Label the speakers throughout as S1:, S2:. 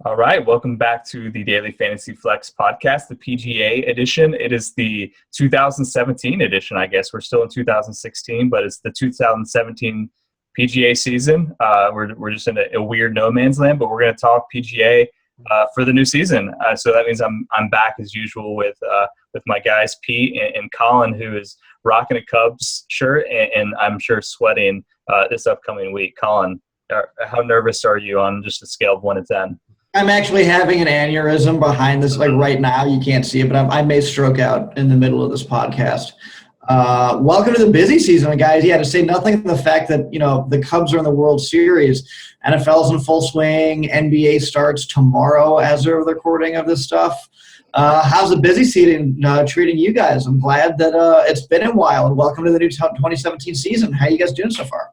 S1: All right, welcome back to the Daily Fantasy Flex podcast, the PGA edition. It is the 2017 edition, I guess. We're still in 2016, but it's the 2017 PGA season. We're just in a weird no man's land, but we're going to talk PGA for the new season. So that means I'm back as usual with my guys Pete and Colin, who is rocking a Cubs shirt and I'm sure sweating this upcoming week. Colin, how nervous are you on just a scale of 1 to 10?
S2: I'm actually having an aneurysm behind this, like right now. You can't see it, but I may stroke out in the middle of this podcast. Welcome to the busy season, guys. Yeah, to say nothing of the fact that, the Cubs are in the World Series. NFL's in full swing. NBA starts tomorrow as of the recording of this stuff. How's the busy season treating you guys? I'm glad that it's been a while, and welcome to the new 2017 season. How you guys doing so far?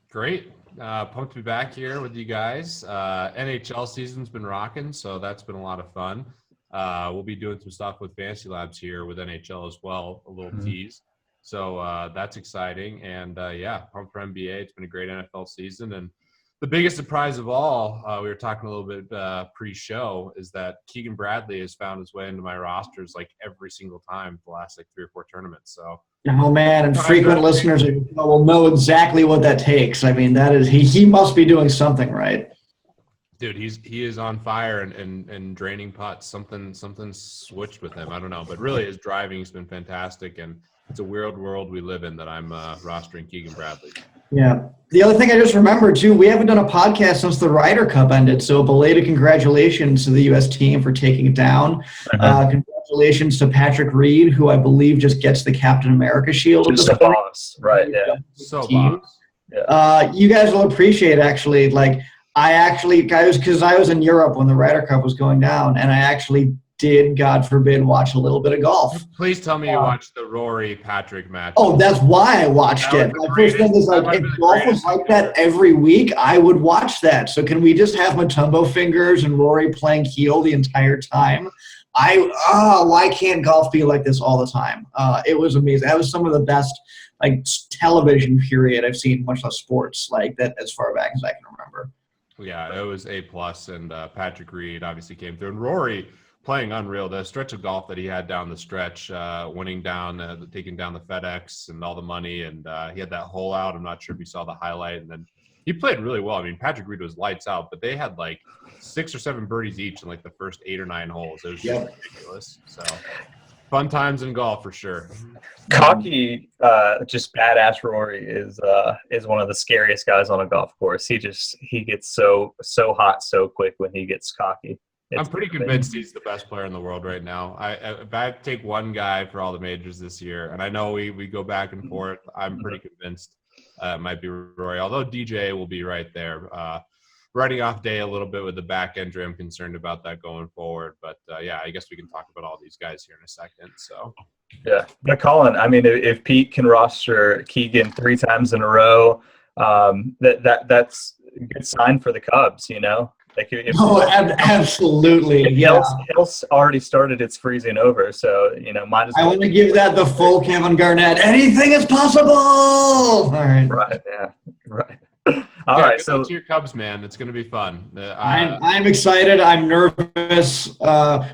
S3: Great. Pumped to be back here with you guys. NHL season's been rocking, so that's been a lot of fun. We'll be doing some stuff with Fantasy Labs here with NHL as well, a little tease. So that's exciting. And, pumped for NBA. It's been a great NFL season. And the biggest surprise of all, we were talking a little bit pre-show, is that Keegan Bradley has found his way into my rosters like every single time the last 3 or 4 tournaments. So.
S2: Oh, man, and frequent listeners will know exactly what that takes. I mean, that is he must be doing something right.
S3: Dude, he is on fire and draining putts. Something switched with him. I don't know. But really, his driving has been fantastic, and it's a weird world we live in that I'm rostering Keegan Bradley. Yeah.
S2: The other thing I just remembered, too, we haven't done a podcast since the Ryder Cup ended, so belated congratulations to the U.S. team for taking it down. Congratulations to Patrick Reed, who I believe just gets the Captain America shield.
S1: Just a boss, right, yeah.
S3: So boss.
S2: Yeah. You guys will appreciate, actually, because I was in Europe when the Ryder Cup was going down, and I actually did, God forbid, watch a little bit of golf.
S3: Please tell me you watched the Rory Patrick match.
S2: Oh, that's why I watched it. My first thing is if golf was like that every week, I would watch that. So can we just have Matumbo fingers and Rory playing heel the entire time? Why can't golf be like this all the time? It was amazing. That was some of the best television period I've seen, much less sports like that as far back as I can remember.
S3: Yeah, it was A+, and Patrick Reed obviously came through. And Rory playing unreal. The stretch of golf that he had down the stretch, winning down, taking down the FedEx and all the money, and he had that hole out. I'm not sure if you saw the highlight, and then he played really well. I mean, Patrick Reed was lights out, but they had 6 or 7 birdies each in the first 8 or 9 holes. It was just ridiculous. So fun times in golf for sure.
S1: Cocky, just badass Rory is one of the scariest guys on a golf course. He gets so hot so quick when he gets cocky.
S3: I'm pretty convinced he's the best player in the world right now. If I take one guy for all the majors this year, and I know we go back and forth, I'm pretty convinced it might be Rory, although DJ will be right there. Writing off Day a little bit with the back injury. I'm concerned about that going forward. But, I guess we can talk about all these guys here in a second. So.
S1: Yeah. But Colin, I mean, if Pete can roster Keegan 3 times in a row, that's a good sign for the Cubs,
S2: Absolutely.
S1: Hell's already started its freezing over, so might as well.
S2: I want to give that the full Kevin Garnett. Anything is possible. All right.
S1: Right. Yeah. Right. All right. So
S3: to your Cubs, man, it's going to be fun.
S2: I'm excited. I'm nervous.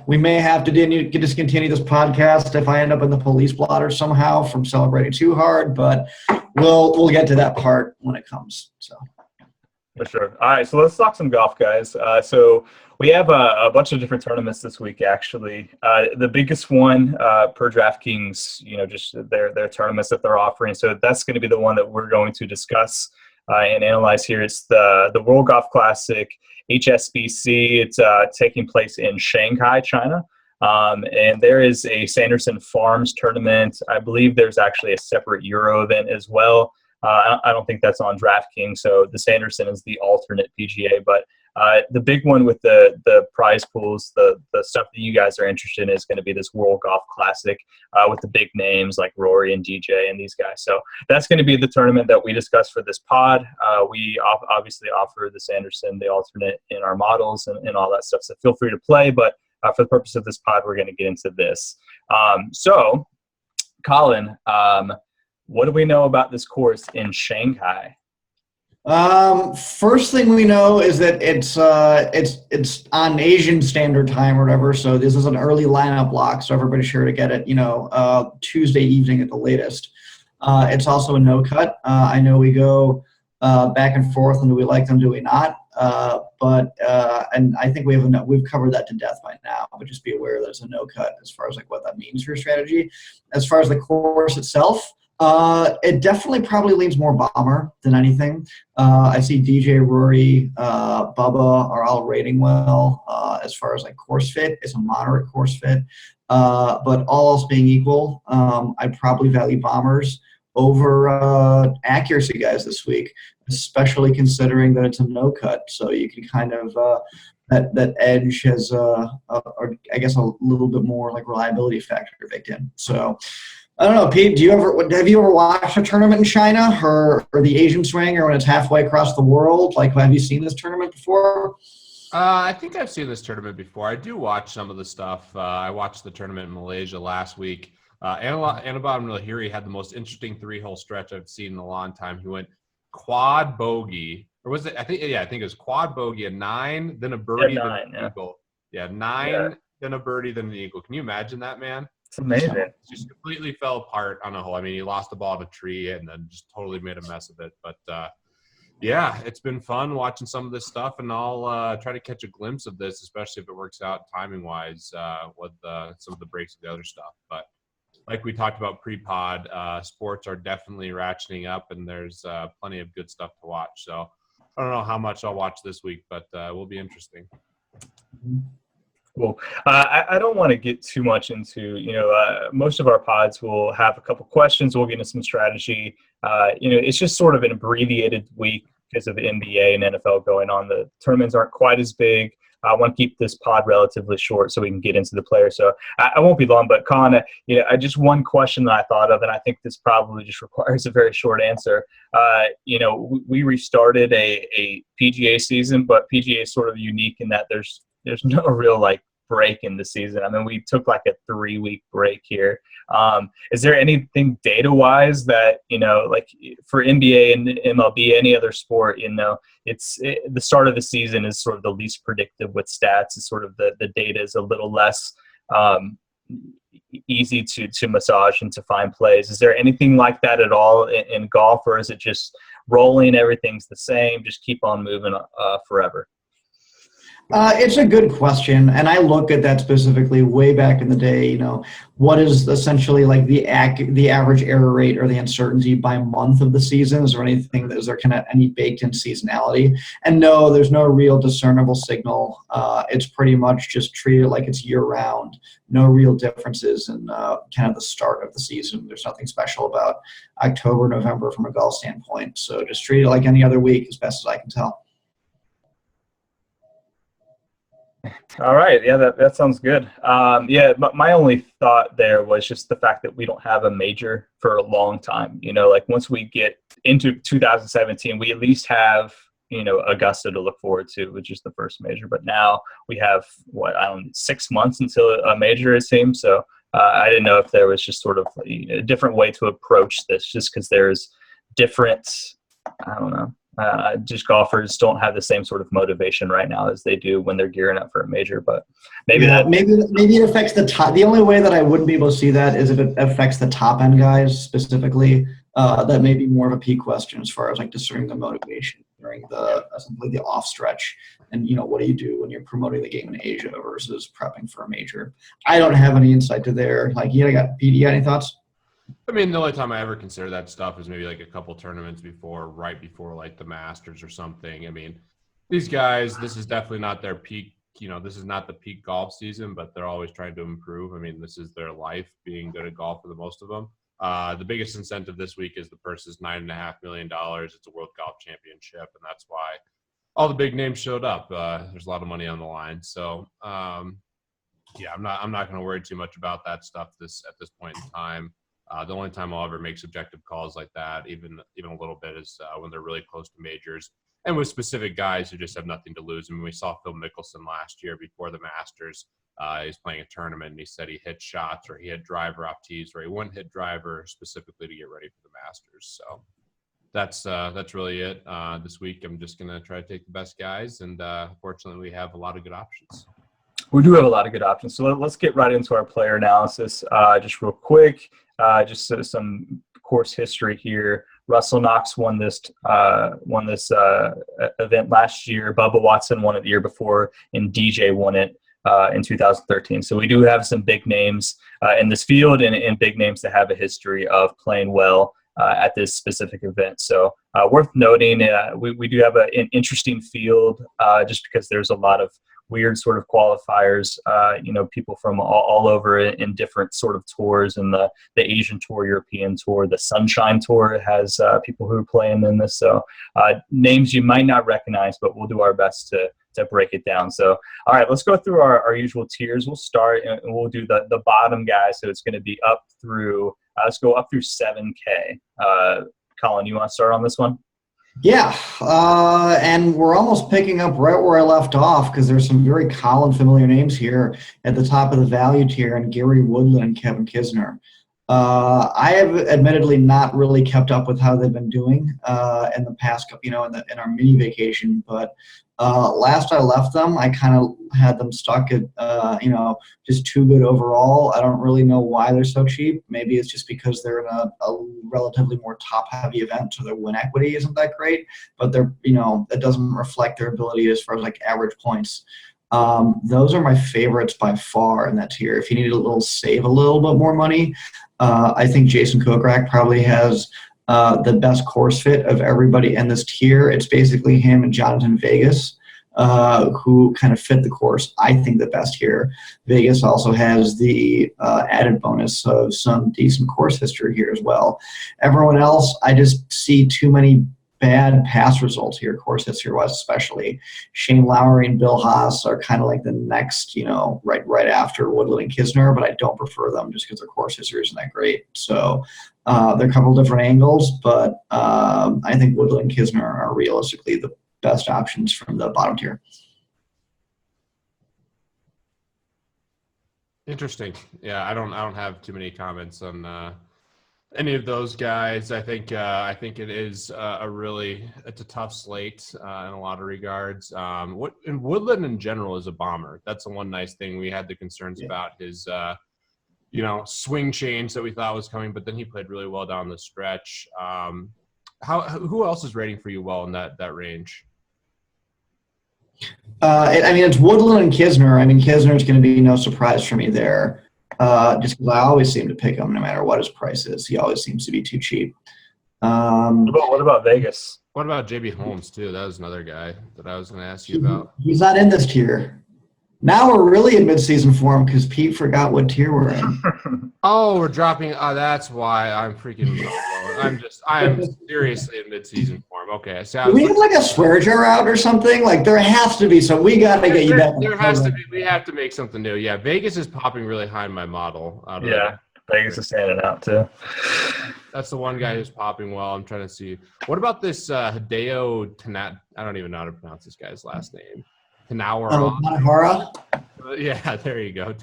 S2: We may have to discontinue this podcast if I end up in the police blotter somehow from celebrating too hard, but we'll get to that part when it comes. So.
S1: For sure. All right, so let's talk some golf, guys. So we have a bunch of different tournaments this week, actually. The biggest one per DraftKings, just their tournaments that they're offering. So that's going to be the one that we're going to discuss and analyze here. It's the World Golf Classic HSBC. It's taking place in Shanghai, China. And there is a Sanderson Farms tournament. I believe there's actually a separate Euro event as well. I don't think that's on DraftKings, so the Sanderson is the alternate PGA. But the big one with the prize pools, the stuff that you guys are interested in is going to be this World Golf Classic with the big names like Rory and DJ and these guys. So that's going to be the tournament that we discussed for this pod. We obviously offer the Sanderson, the alternate, in our models and all that stuff. So feel free to play. But for the purpose of this pod, we're going to get into this. So, Colin, what do we know about this course in Shanghai?
S2: First thing we know is that it's on Asian Standard Time or whatever. So this is an early lineup block, so everybody's sure to get it. Tuesday evening at the latest. It's also a no cut. I know we go back and forth, and do we like them? Do we not? And I think we've covered that to death by now. But just be aware there's a no cut as far as like what that means for your strategy. As far as the course itself. It definitely probably leans more bomber than anything. I see DJ, Rory, Bubba are all rating well. As far as like course fit, it's a moderate course fit. But all else being equal, I'd probably value bombers over accuracy guys this week, especially considering that it's a no cut. So you can kind of that edge has, I guess, a little bit more like reliability factor baked in. So. I don't know, Pete. Have you ever watched a tournament in China or the Asian swing, or when it's halfway across the world? Like, have you seen this tournament before?
S3: I think I've seen this tournament before. I do watch some of the stuff. I watched the tournament in Malaysia last week. Anubhav Lahiri had the most interesting 3-hole stretch I've seen in a long time. He went quad bogey, or was it? I think it was quad bogey, a 9, then a birdie, then an eagle. Yeah, 9, then a birdie, then an eagle. Can you imagine that, man?
S1: It's amazing.
S3: Just completely fell apart on a hole. I mean, he lost the ball to a tree and then just totally made a mess of it. But, yeah, it's been fun watching some of this stuff, and I'll try to catch a glimpse of this, especially if it works out timing-wise with some of the breaks of the other stuff. But like we talked about pre-pod, sports are definitely ratcheting up, and there's plenty of good stuff to watch. So I don't know how much I'll watch this week, but it will be interesting.
S1: Cool. I don't want to get too much into, most of our pods will have a couple questions. We'll get into some strategy. It's just sort of an abbreviated week because of the NBA and NFL going on. The tournaments aren't quite as big. I want to keep this pod relatively short so we can get into the players. So I won't be long, but Colin, just one question that I thought of, and I think this probably just requires a very short answer. We restarted a PGA season, but PGA is sort of unique in that there's no real break in the season. I mean, we took a 3-week break here. Is there anything data-wise that, for NBA and MLB, any other sport, the start of the season is sort of the least predictive with stats. It's sort of the data is a little less easy to massage and to find plays. Is there anything like that at all in golf, or is it just rolling, everything's the same, just keep on moving forever?
S2: It's a good question, and I look at that specifically way back in the day. What is essentially the average error rate or the uncertainty by month of the season? Is there kind of any baked-in seasonality? And no, there's no real discernible signal. It's pretty much just treated like it's year-round. No real differences in kind of the start of the season. There's nothing special about October, November from a golf standpoint. So just treat it like any other week, as best as I can tell.
S1: All right. Yeah, that sounds good. But my only thought there was just the fact that we don't have a major for a long time. Once we get into 2017, we at least have, Augusta to look forward to, which is the first major. But now we have, 6 months until a major, it seems. So I didn't know if there was just sort of a different way to approach this, just because there's different, I don't know. Just golfers don't have the same sort of motivation right now as they do when they're gearing up for a major, but maybe it affects the top. The only way that I wouldn't be able to see that is if it affects the top end guys specifically. That may be more of a peak question as far as discerning the motivation during the off stretch. And what do you do when you're promoting the game in Asia versus prepping for a major? I don't have any insight to there. Pete, you got any thoughts?
S3: I mean, the only time I ever consider that stuff is maybe a couple tournaments right before the Masters or something. I mean, these guys, this is definitely not their peak. This is not the peak golf season, but they're always trying to improve. I mean, this is their life, being good at golf for the most of them. The biggest incentive this week is the purse is $9.5 million. It's a World Golf Championship, and that's why all the big names showed up. There's a lot of money on the line. So, I'm not going to worry too much about that stuff at this point in time. The only time I'll ever make subjective calls like that, even a little bit, is when they're really close to majors and with specific guys who just have nothing to lose. I mean, we saw Phil Mickelson last year before the Masters. He's playing a tournament, and he said he hit shots or he hit driver off tees, or he wouldn't hit driver specifically to get ready for the Masters. So, that's really it. This week, I'm just going to try to take the best guys, and fortunately, we have a lot of good options.
S1: We do have a lot of good options. So let's get right into our player analysis. Just real quick, just some course history here. Russell Knox won this event last year. Bubba Watson won it the year before, and DJ won it in 2013. So we do have some big names in this field, and big names that have a history of playing well at this specific event. So worth noting, we do have an interesting field just because there's a lot of weird sort of qualifiers, people from all over in different sort of tours, and the Asian Tour, European Tour, the Sunshine Tour has people who are playing in this. So names you might not recognize, but we'll do our best to break it down. So, all right, let's go through our usual tiers. We'll start and we'll do the bottom guys. So it's going to be up through, let's go up through 7K. Colin, you want to start on this one?
S2: Yeah, and we're almost picking up right where I left off because there's some very Colin familiar names here at the top of the value tier, and Gary Woodland and Kevin Kisner. I have admittedly not really kept up with how they've been doing in the past couple, in our mini vacation, but last I left them, I kind of had them stuck at, just too good overall. I don't really know why they're so cheap. Maybe it's just because they're in a relatively more top-heavy event, so their win equity isn't that great. But they're, that doesn't reflect their ability as far as like average points. Those are my favorites by far in that tier. If you need save a little bit more money, I think Jason Kokrak probably has the best course fit of everybody in this tier. It's basically him and Jonathan Vegas, who kind of fit the course, I think, the best here. Vegas also has the added bonus of some decent course history here as well. Everyone else, I just see too many bad past results here, course history-wise especially. Shane Lowry and Bill Haas are kind of like the next, right after Woodland and Kisner, but I don't prefer them just because their course history isn't that great. So they're a couple different angles, but I think Woodland and Kisner are realistically the best options from the bottom tier.
S3: Interesting. Yeah, I don't have too many comments on any of those guys. I think it is it's a tough slate in a lot of regards. And Woodland in general is a bomber. That's the one nice thing. We had the concerns about his swing change that we thought was coming, but then he played really well down the stretch. Who else is rating for you well in that range?
S2: It's Woodland and Kisner. Kisner's going to be no surprise for me there. Just because I always seem to pick him no matter what his price is. He always seems to be too cheap.
S1: What about Vegas?
S3: What about JB Holmes, too? That was another guy that I was going to ask you about.
S2: He's not in this tier. Now we're really in midseason form because Pete forgot what tier we're in.
S3: Oh, we're dropping. That's why I'm freaking low. I am seriously in midseason form. Okay. So
S2: do we have like a swear jar out or something? Like there has to be some. We got to get you back.
S3: There has to be. We have to make something new. Yeah. Vegas is popping really high in my model.
S1: Vegas is standing out too.
S3: That's the one guy who's popping well. I'm trying to see. What about this Hideo Tanat? I don't even know how to pronounce this guy's last name.
S2: Tanahara?
S3: Yeah, there you go.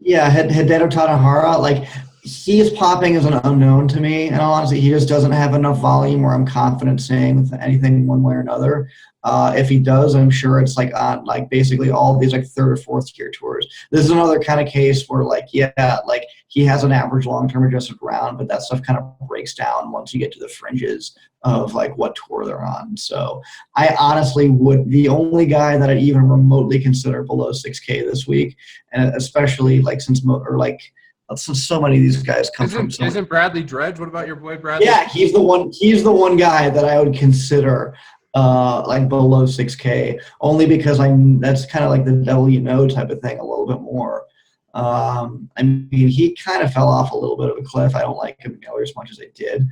S2: Yeah, Hideo Tanahara. Like, he is popping as an unknown to me. And honestly, he just doesn't have enough volume where I'm confident saying with anything one way or another. If he does, I'm sure it's like on like basically all of these like third or fourth tier tours. This is another kind of case where he has an average long-term adjusted round, but that stuff kind of breaks down once you get to the fringes of like what tour they're on. So I honestly the only guy that I'd even remotely consider below 6K this week, and especially since so many of these guys come from.
S3: Isn't Bradley Dredge? What about your boy Bradley?
S2: Yeah, he's the one guy that I would consider below 6K, only because that's kind of like the devil type of thing a little bit more. He kind of fell off a little bit of a cliff. I don't like him nearly as much as I did.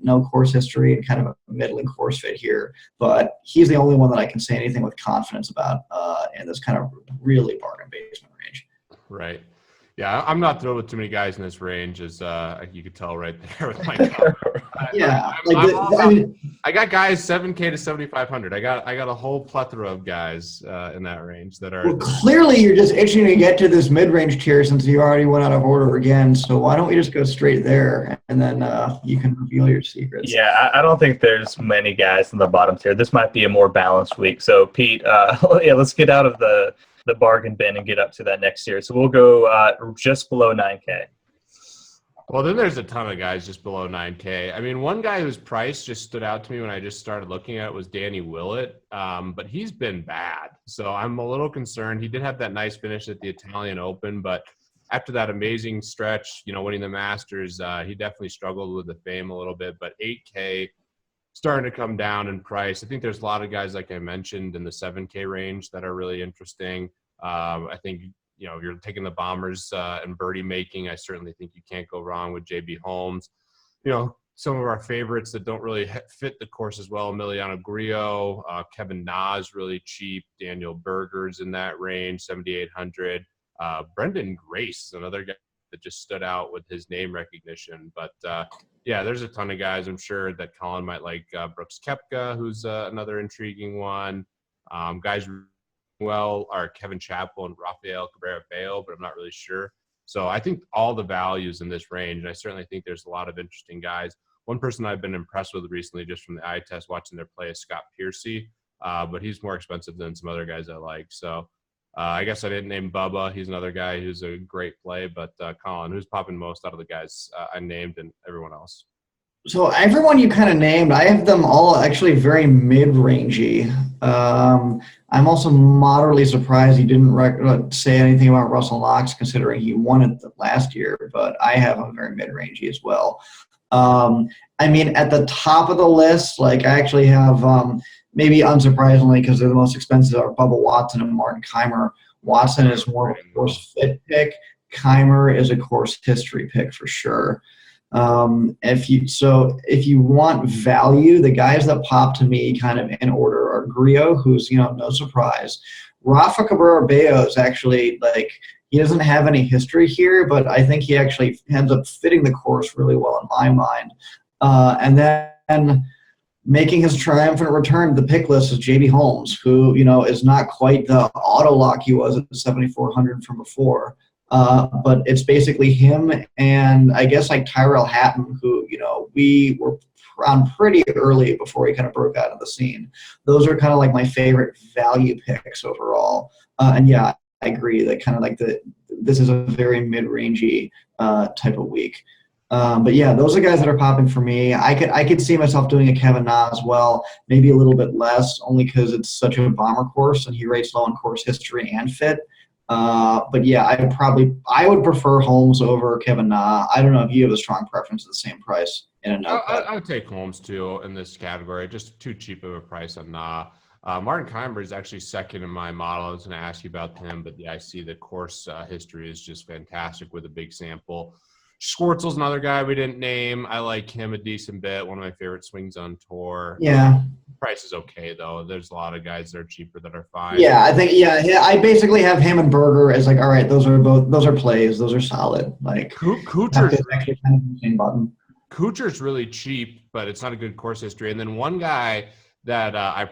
S2: No course history and kind of a middling course fit here, but he's the only one that I can say anything with confidence about in this kind of really bargain basement range.
S3: Right. Yeah, I'm not thrilled with too many guys in this range, as you could tell right there with my cover.
S2: Yeah,
S3: I got guys 7K to 7,500. I got a whole plethora of guys in that range that are.
S2: Well, clearly you're just itching to get to this mid-range tier since you already went out of order again. So why don't we just go straight there, and then you can reveal your secrets.
S1: Yeah, I don't think there's many guys in the bottom tier. This might be a more balanced week. So Pete, let's get out of the bargain bin and get up to that next tier. So we'll go just below 9K.
S3: Well, then there's a ton of guys just below 9K. I mean, one guy whose price just stood out to me when I just started looking at it was Danny Willett, but he's been bad. So I'm a little concerned. He did have that nice finish at the Italian Open, but after that amazing stretch, winning the Masters, he definitely struggled with the fame a little bit. But 8K starting to come down in price. I think there's a lot of guys, like I mentioned, in the 7K range that are really interesting. I think if you're taking the Bombers and birdie making, I certainly think you can't go wrong with JB Holmes. Some of our favorites that don't really fit the course as well, Emiliano Grillo, Kevin Na is really cheap, Daniel Berger's in that range, 7,800. Brendan Grace, another guy that just stood out with his name recognition. But, there's a ton of guys. I'm sure that Colin might like Brooks Koepka, who's another intriguing one. Guys are Kevin Chappell and Rafael Cabrera-Bello, but I'm not really sure. So I think all the values in this range, and I certainly think there's a lot of interesting guys. One person I've been impressed with recently just from the eye test watching their play is Scott Piercy, but he's more expensive than some other guys I like. So I guess I didn't name Bubba. He's another guy who's a great play. But Colin, who's popping most out of the guys I named and everyone else?
S2: So everyone you kind of named, I have them all actually very mid-rangey. I'm also moderately surprised you didn't say anything about Russell Knox, considering he won it last year, but I have him very mid-rangey as well. At the top of the list, I actually have, maybe unsurprisingly, because they're the most expensive, are Bubba Watson and Martin Keimer. Watson is more of a course fit pick. Keimer is a course history pick for sure. If you want value, the guys that pop to me kind of in order are Grillo, who's, no surprise. Rafa Cabrera-Bello is actually he doesn't have any history here, but I think he actually ends up fitting the course really well in my mind. And then making his triumphant return to the pick list is JB Holmes, who, is not quite the auto lock he was at the 7,400 from before. But it's basically him and I guess Tyrell Hatton, who, we were on pretty early before he kind of broke out of the scene. Those are kind of my favorite value picks overall. I agree that this is a very mid-rangey type of week. Those are guys that are popping for me. I could see myself doing a Kevin Na as well, maybe a little bit less, only because it's such a bomber course and he rates low in course history and fit. I would prefer Holmes over Kevin Na. I don't know if you have a strong preference at the same price in a note.
S3: I would take Holmes too in this category. Just too cheap of a price on Na. Martin Keimer is actually second in my model. I was going to ask you about him, but I see the course history is just fantastic with a big sample. Schwartzel's another guy we didn't name. I like him a decent bit. One of my favorite swings on tour.
S2: Yeah.
S3: Price is okay though. There's a lot of guys that are cheaper that are fine.
S2: Yeah, I think I basically have him and Berger as all right, those are plays, those are solid.
S3: Kuchar's really cheap, but it's not a good course history. And then one guy that I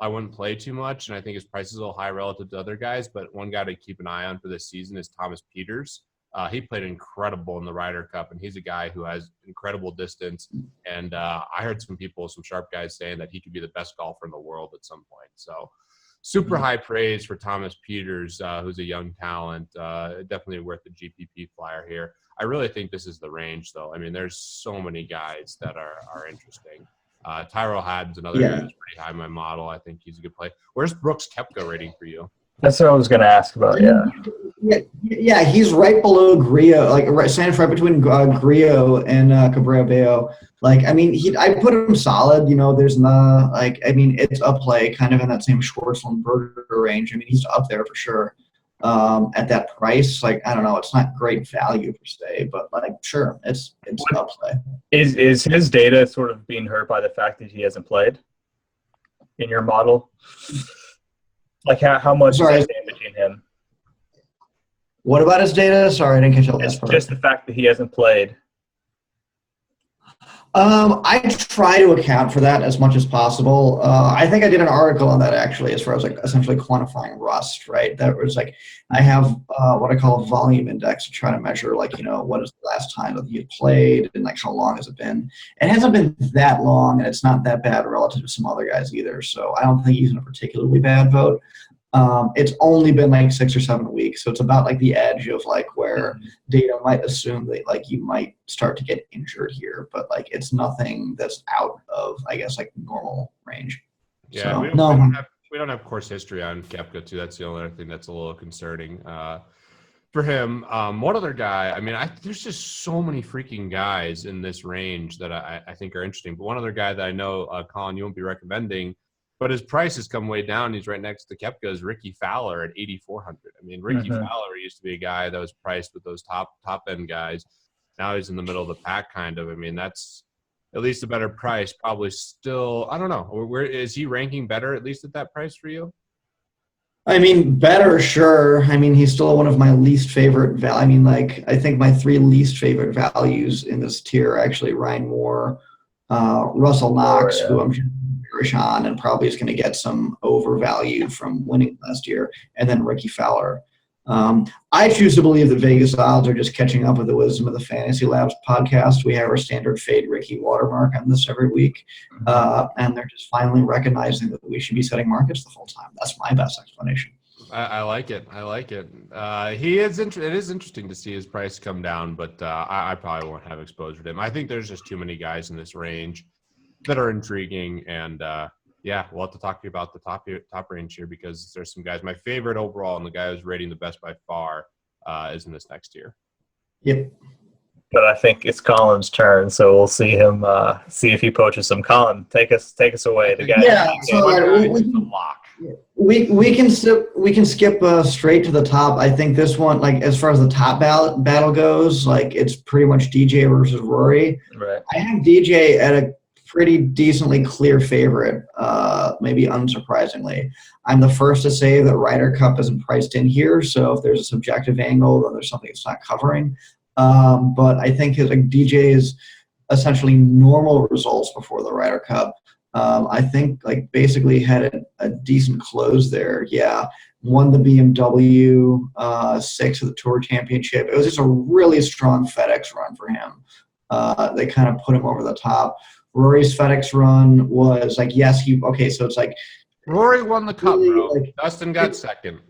S3: wouldn't play too much, and I think his price is a little high relative to other guys, but one guy to keep an eye on for this season is Thomas Pieters. He played incredible in the Ryder Cup, and he's a guy who has incredible distance. And I heard some sharp guys saying that he could be the best golfer in the world at some point. So super high praise for Thomas Pieters, who's a young talent. Definitely worth the GPP flyer here. I really think this is the range, though. I mean, there's so many guys that are interesting. Tyrell Hatton's another guy who's pretty high in my model. I think he's a good play. Where's Brooks Koepka rating for you?
S1: That's what I was going to ask about,
S2: Yeah, he's right below Grillo, standing right between Grillo and Cabrera-Bello. I put him solid. There's not it's a play kind of in that same Schwartzel and Berger range. He's up there for sure. At that price, I don't know, it's not great value per se, but sure, it's a play.
S1: Is his data sort of being hurt by the fact that he hasn't played in your model? How much is that damaging him?
S2: What about his data? Sorry, I didn't catch the
S1: It's
S2: last part.
S1: just the fact that he hasn't played.
S2: I try to account for that as much as possible. I think I did an article on that actually, as far as like essentially quantifying rust, right? That was like, I have what I call a volume index to try to measure like, what is the last time that you played and like how long has it been? It hasn't been that long and it's not that bad relative to some other guys either. So I don't think he's in a particularly bad vote. It's only been like 6 or 7 weeks, so it's about like the edge of like where data might assume that like you might start to get injured here, but like it's nothing that's out of, I guess, like normal range.
S3: Yeah,
S2: So,
S3: we don't have course history on Koepka too. That's the only other thing that's a little concerning for him. One other guy, I mean, there's just so many freaking guys in this range that I think are interesting. But one other guy that I know, Colin, you won't be recommending, but his price has come way down. He's right next to Koepka, is Ricky Fowler at 8,400. I mean, Ricky Fowler used to be a guy that was priced with those top end guys. Now he's in the middle of the pack, kind of. I mean, that's at least a better price. Probably still, I don't know. Where is he ranking better, at least at that price for you?
S2: I mean, better, sure. I mean, he's still one of my least favorite. I mean, like, I think my 3 least favorite values in this tier are actually Ryan Moore, Russell Knox, who I'm bearish on and probably is going to get some overvalue from winning last year, and then Ricky Fowler. I choose to believe that Vegas odds are just catching up with the wisdom of the Fantasy Labs podcast. We have our standard fade Ricky watermark on this every week, and they're just finally recognizing that we should be setting markets the full time. That's my best explanation.
S3: I like it. I like it. It is interesting to see his price come down, but I probably won't have exposure to him. I think there's just too many guys in this range that are intriguing, and yeah, we'll have to talk to you about the top range here, because there's some guys. My favorite overall, and the guy who's rating the best by far, is in this next tier.
S2: Yep.
S1: But I think it's Colin's turn, so we'll see him. See if he poaches some. Colin, take us away. The guy.
S2: Yeah. So we can skip straight to the top. I think this one, like as far as the top battle goes, like it's pretty much DJ versus Rory.
S1: Right.
S2: I have DJ at a pretty decently clear favorite, maybe unsurprisingly. I'm the first to say that Ryder Cup isn't priced in here, so if there's a subjective angle, then there's something it's not covering. But I think DJ is essentially normal results before the Ryder Cup. I think like basically had a decent close there. Yeah, won the BMW 6 of the Tour Championship. It was just a really strong FedEx run for him. They kind of put him over the top. Rory's FedEx run was like, so it's like
S3: Rory won the cup,
S2: really,
S3: bro.
S2: like,
S3: Dustin got second.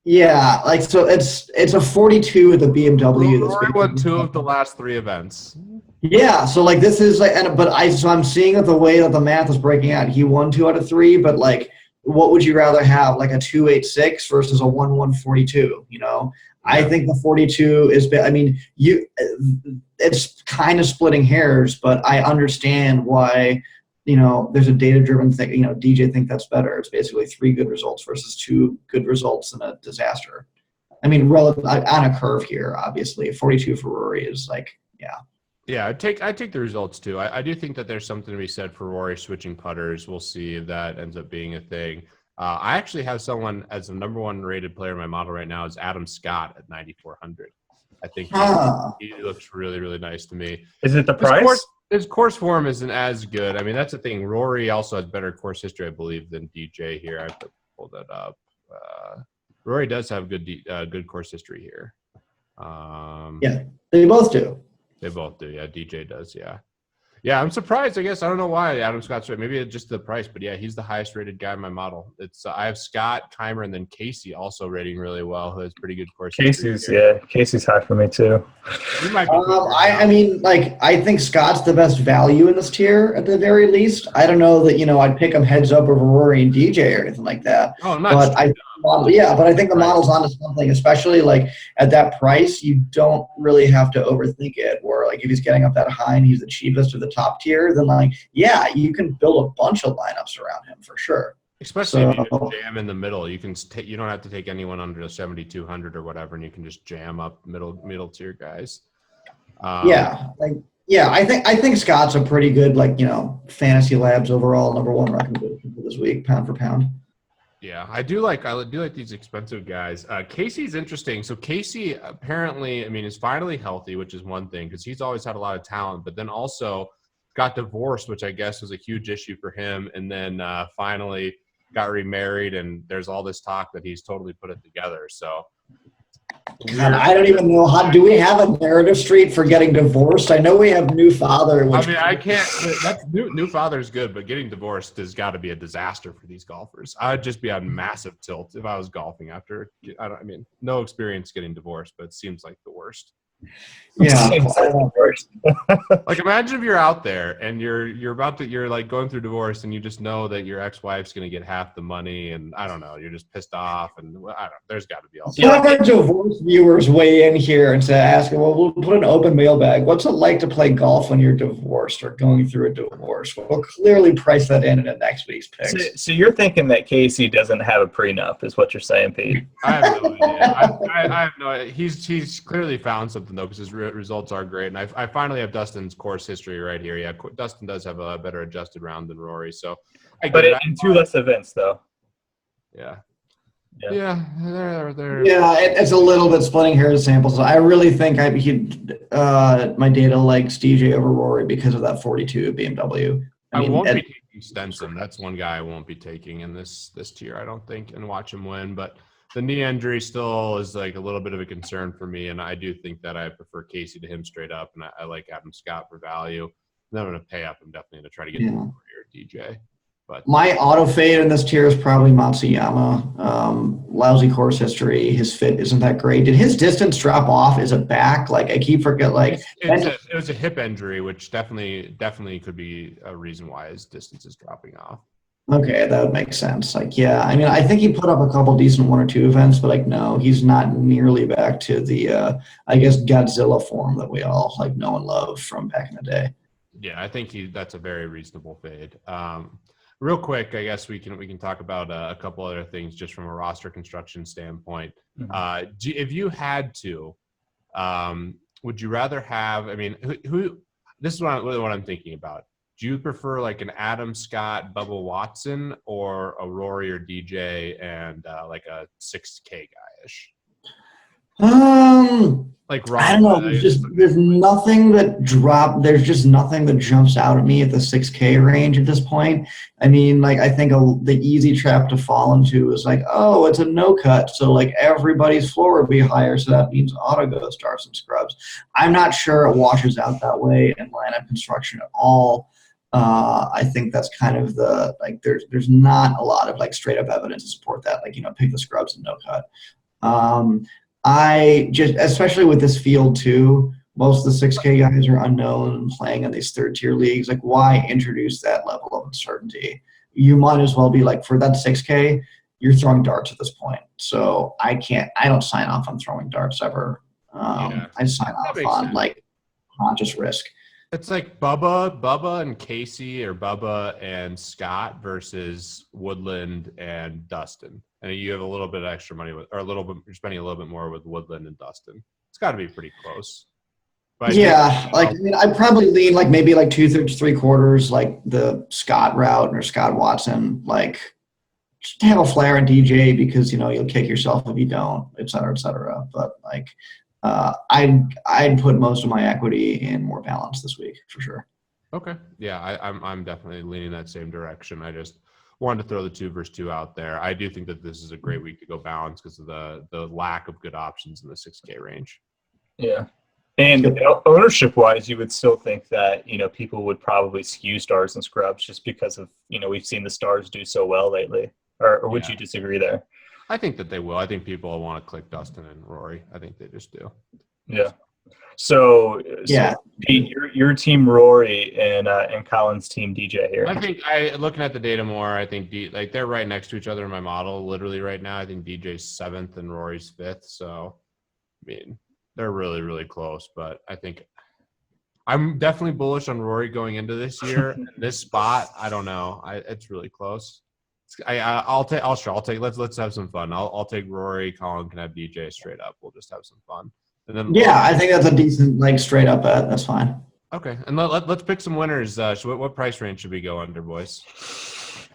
S2: Yeah, like so it's a 42 at the BMW.
S3: Rory won 2 of the last 3 events.
S2: Yeah, so like this is like, so I'm seeing that the way that the math is breaking out. He won 2 out of 3, but like, what would you rather have, like a 286 versus a 142? I think the 42 is. I mean, it's kind of splitting hairs, but I understand why. There's a data-driven thing. DJ think that's better. It's basically 3 good results versus 2 good results and a disaster. I mean, relative on a curve here, obviously. 42 for Rory is like, yeah.
S3: Yeah, I take the results too. I do think that there's something to be said for Rory switching putters. We'll see if that ends up being a thing. I actually have someone as the number 1 rated player in my model right now is Adam Scott at 9,400. I think he looks really, really nice to me.
S1: Is it the price?
S3: His course form isn't as good. I mean, that's the thing. Rory also has better course history, I believe, than DJ here. I have to pull that up. Rory does have good course history here.
S2: Yeah, they both do.
S3: They both do. Yeah, DJ does. Yeah. Yeah, I'm surprised. I guess I don't know why Adam Scott's right. Maybe it's just the price, but yeah, he's the highest rated guy in my model. It's I have Scott, Keimer, and then Casey also rating really well, who has pretty good course.
S1: Casey's high for me too.
S3: He might be
S2: I mean, like I think Scott's the best value in this tier at the very least. I don't know that I'd pick him heads up over Rory and DJ or anything like that.
S3: Oh, not
S2: but but I think the model's onto something, especially like at that price. You don't really have to overthink it. Or like if he's getting up that high and he's the cheapest of the top tier, then like you can build a bunch of lineups around him for sure.
S3: Especially if you jam in the middle, you don't have to take anyone under the 7,200 or whatever, and you can just jam up middle tier guys.
S2: I think Scott's a pretty good Fantasy Labs overall number 1 recommendation for this week, pound for pound.
S3: Yeah, I do like these expensive guys. Casey's interesting. So Casey apparently, I mean, is finally healthy, which is one thing because he's always had a lot of talent, but then also got divorced, which I guess was a huge issue for him, and then finally got remarried, and there's all this talk that he's totally put it together. So
S2: God, I don't even know how. Do we have a narrative street for getting divorced? I know we have new father. Which
S3: I mean, I can't. That's new father's good, but getting divorced has got to be a disaster for these golfers. I'd just be on massive tilt if I was golfing after. I mean, no experience getting divorced, but it seems like the worst.
S2: Yeah.
S3: Like imagine if you're out there and you're like going through divorce and you just know that your ex-wife's going to get half the money and I don't know, you're just pissed off and there's got to be all.
S2: Some of our divorce viewers weigh in here and say, ask, well, we'll put an open mailbag. What's it like to play golf when you're divorced or going through a divorce? We'll clearly price that in next week's picks.
S1: So you're thinking that Casey doesn't have a prenup, is what you're saying, Pete?
S3: I have no idea. I have no idea. He's clearly found something though because his results are great, and I finally have Dustin's course history right here. Yeah, Dustin does have a better adjusted round than Rory, so.
S1: But in 2 less events, though.
S3: Yeah.
S1: Yeah.
S2: Yeah, it's a little bit splitting hairs samples. I really think my data likes DJ over Rory because of that 42 BMW.
S3: I won't be taking Stenson. That's one guy I won't be taking in this tier, I don't think, and watch him win. But the knee injury still is like a little bit of a concern for me, and I do think that I prefer Casey to him straight up, and I like Adam Scott for value. And I'm going to pay up. I'm definitely going to try to get Rory or DJ. But
S2: my auto fade in this tier is probably Matsuyama. Lousy course history. His fit isn't that great. Did his distance drop off? Is it back? Like I keep forgetting. Like
S3: it was a hip injury, which definitely could be a reason why his distance is dropping off.
S2: Okay, that would make sense. Like, yeah, I mean, I think he put up a couple decent 1 or 2 events, but like, no, he's not nearly back to the, I guess, Godzilla form that we all like know and love from back in the day.
S3: Yeah, I think that's a very reasonable fade. Real quick, I guess we can talk about a couple other things just from a roster construction standpoint. Mm-hmm. If you had to, would you rather have? I mean, who? This is what I'm thinking about. Do you prefer like an Adam Scott, Bubba Watson, or a Rory or DJ and like a 6K guy-ish? Like Ron,
S2: I don't know. There's nothing that There's just nothing that jumps out at me at the 6K range at this point. I mean, like I think the easy trap to fall into is like, oh, it's a no cut, so like everybody's floor would be higher, so that means auto goes stars and scrubs. I'm not sure it washes out that way in lineup construction at all. I think that's kind of there's not a lot of like straight up evidence to support that. Like, pick the scrubs and no cut. I just, especially with this field too, most of the 6K guys are unknown and playing in these 3rd-tier leagues. Like, why introduce that level of uncertainty? You might as well be like, for that 6K, you're throwing darts at this point. So I don't sign off on throwing darts ever. I sign off on like conscious risk.
S3: It's like Bubba and Casey, or Bubba and Scott versus Woodland and Dustin. And you have a little bit of extra money you're spending a little bit more with Woodland and Dustin. It's got to be pretty close. But
S2: I'd probably lean like maybe like 2/3, 3/4, like the Scott route or Scott Watson, like just have a flair and DJ because, you'll kick yourself if you don't, et cetera, et cetera. But like, I'd put most of my equity in more balance this week for sure.
S3: Okay. Yeah, I'm definitely leaning that same direction. I just wanted to throw the 2 versus 2 out there. I do think that this is a great week to go balance because of the lack of good options in the 6K range.
S1: Yeah. And ownership wise, you would still think that, people would probably skew stars and scrubs just because of, we've seen the stars do so well lately. Or would you disagree there?
S3: I think that they will. I think people will want to click Dustin and Rory. I think they just do.
S1: Yeah. So Pete, your team Rory and Colin's team DJ here.
S3: I think looking at the data more, I think they're right next to each other in my model. Literally right now, I think DJ's 7th and Rory's 5th. So, I mean, they're really, really close. But I think I'm definitely bullish on Rory going into this year. This spot, I don't know. It's really close. I'll take. Let's have some fun. I'll take Rory. Colin can have DJ straight up. We'll just have some fun. And then
S2: I think that's a decent like straight up bet. That's fine.
S3: Okay, and let's pick some winners. What price range should we go under, boys?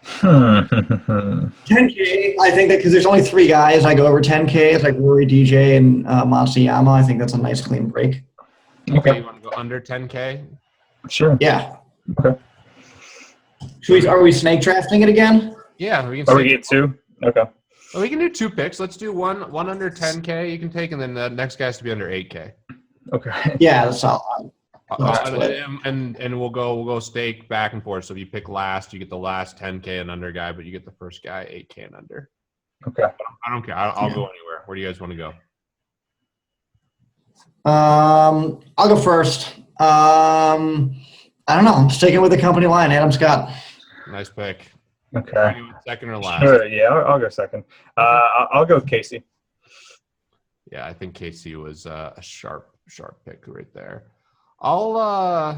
S2: 10K, I think that because there's only 3 guys, I go over 10K. It's like Rory, DJ, and Matsuyama. I think that's a nice clean break.
S3: Okay, you want to go under 10K?
S1: Sure.
S2: Yeah.
S1: Okay.
S2: Are we snake drafting it again?
S3: Yeah, we can.
S1: Or we get 2? Okay.
S3: Well, we can do 2 picks. Let's do one under 10K you can take, and then the next guy has to be under 8K.
S1: Okay.
S2: Yeah, that's all.
S3: And we'll go stake back and forth. So if you pick last, you get the last 10K and under guy, but you get the first guy 8K and under.
S1: Okay.
S3: I don't care. I'll go anywhere. Where do you guys want to go?
S2: I'll go first. I don't know. I'm sticking with the company line. Adam Scott.
S3: Nice pick.
S1: Okay.
S3: Second or last?
S1: Sure. Yeah, I'll go second. I'll go with Casey.
S3: Yeah, I think Casey was a sharp pick right there. I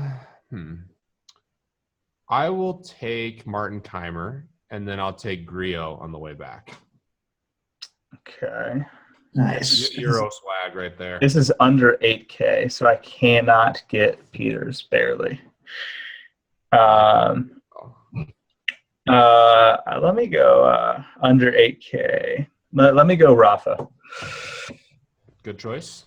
S3: will take Martin Keimer, and then I'll take Griot on the way back.
S1: Okay.
S2: Nice.
S3: Euro swag right there.
S1: This is under 8K, so I cannot get Peters, barely. Let me go under 8K. Let me go Rafa.
S3: Good choice.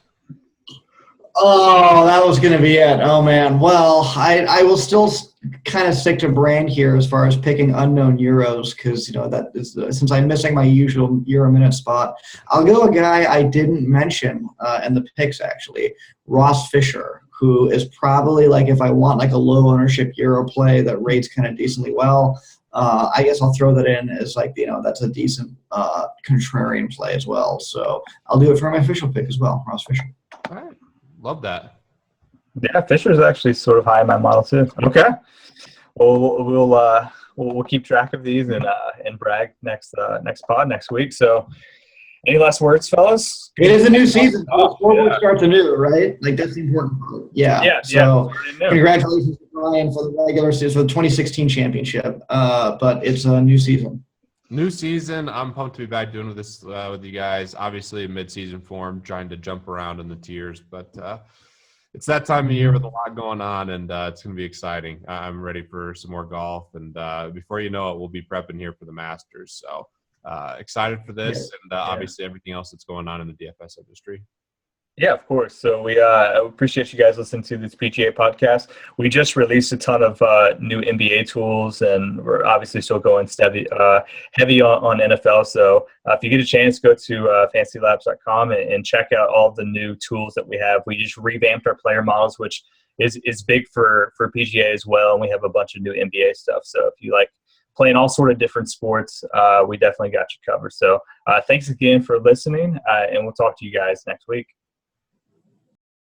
S2: Oh, that was going to be it. Oh, man. Well, I will still kind of stick to brand here as far as picking unknown Euros because, that is since I'm missing my usual Euro minute spot, I'll go a guy I didn't mention in the picks, actually, Ross Fisher, who is probably like if I want like a low ownership Euro play that rates kind of decently well, I guess I'll throw that in as like, that's a decent contrarian play as well. So I'll do it for my official pick as well, Ross Fisher.
S3: All right. Love that.
S1: Yeah, Fisher's actually sort of high in my model too. Okay. Well, we'll keep track of these and brag next pod next week. So, any last words, fellas?
S2: It is a new season. Sport starts anew, right? Like that's the important part. Yeah. So congratulations to Bryan for the regular season for the 2016 championship. But it's a new season.
S3: New season. I'm pumped to be back doing this with you guys. Obviously, mid-season form, trying to jump around in the tiers, but it's that time of year with a lot going on, and it's going to be exciting. I'm ready for some more golf, and before you know it, we'll be prepping here for the Masters. So excited for this, and obviously everything else that's going on in the DFS industry.
S1: Yeah, of course. So we appreciate you guys listening to this PGA podcast. We just released a ton of new NBA tools, and we're obviously still going heavy on NFL. So if you get a chance, go to fantasylabs.com and check out all the new tools that we have. We just revamped our player models, which is big for PGA as well, and we have a bunch of new NBA stuff. So if you like playing all sort of different sports, we definitely got you covered. So thanks again for listening, and we'll talk to you guys next week.